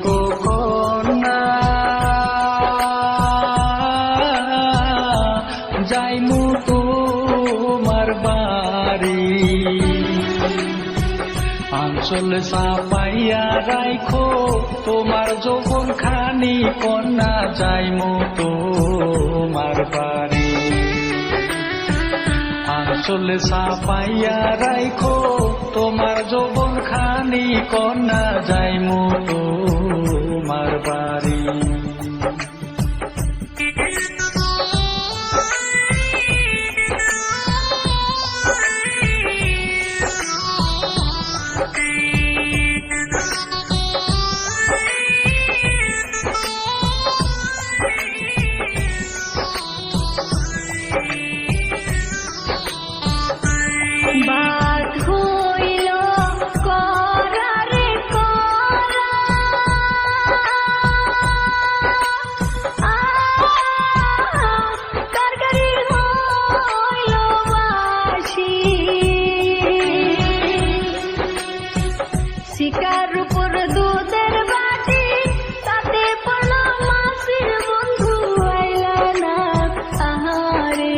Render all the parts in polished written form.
গো কন্যা যাইমু তোমার বাড়ি আঁচল চাপাইয়া রাইখো তোমার যৌবন খানি কন্যা যাইমু তোমার বাড়ি আঁচল চাপাইয়া রাইখো তোমার যৌবন খানি কন্যা যাইমু তোমার বাড়ি শিকার উপর দুধের বাটি তাতে পড়লো মাসির বন্ধু আইলা না আহারে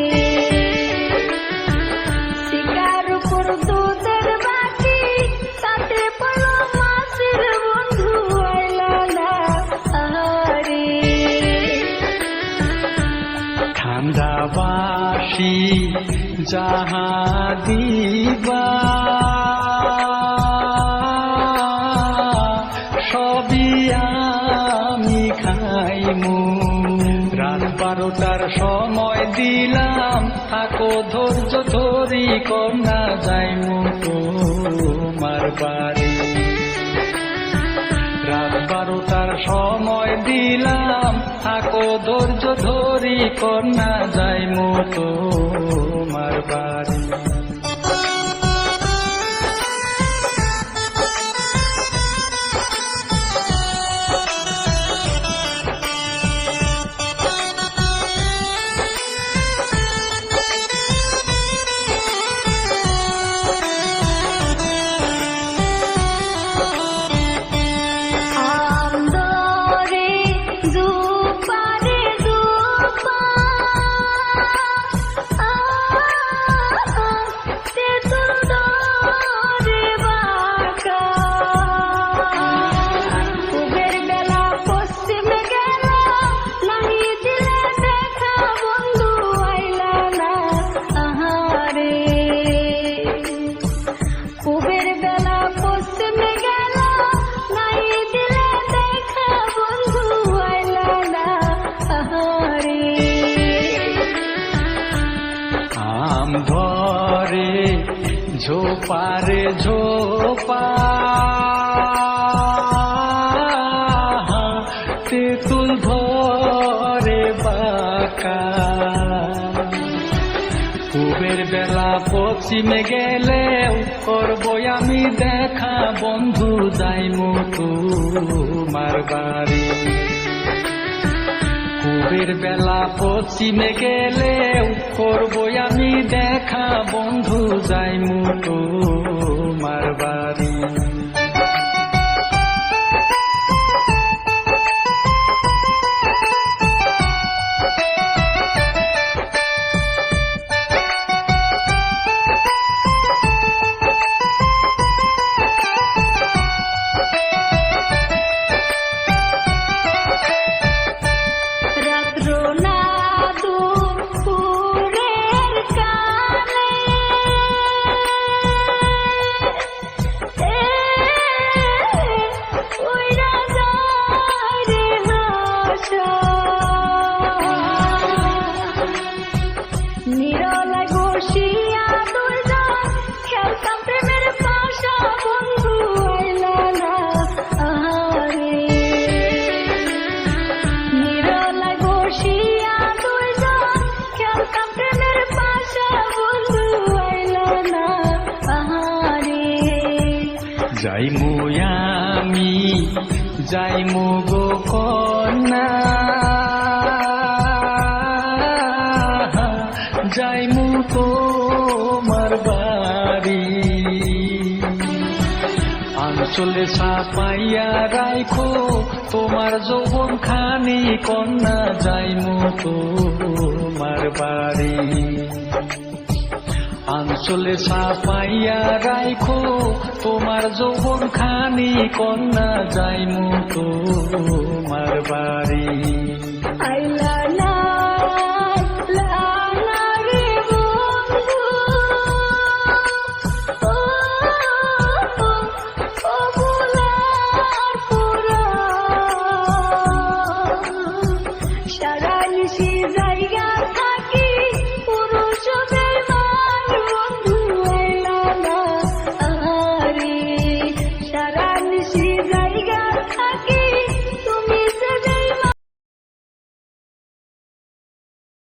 শিকার উপর দুধের বাটি তাতে পড়লো মাসির বন্ধু আইলা না আহারে ঠান্ডা বাসি যাহা দিবা আমি খাইমু রাত 12টার সময় দিলাম থাকো ধৈর্য ধরি কন্যা যাইমু তোমার বাড়ি রাত 12টার সময় দিলাম থাকো ধৈর্য ধরি কন্যা যাইমু তোমার বাড়ি ধরে ঝোপারে ঝোপা তেঁতুল ধরে বাঁকা পূবের বেলা পশ্চিমে গেলেও করবো আমি দেখা বন্ধু যাইমু তোমার বাড়ি পূবের বেলা পশ্চিমে গেলেও করবো আমি দেখা বন্ধু যাইমু তোমার বাড়ি যাইমু আমি যাইমু গো কন্যা যাইমু তোমার বাড়ি আঞ্চলে ছাপাইয়া রাইখো তোমার যৌবন খানি কন্যা যাইমু তোমার বাড়ি আঞ্চলে ছাপাইয়া রাইখো তোমার যৌবন খানি কন্যা যাইমু তোমার বাড়ি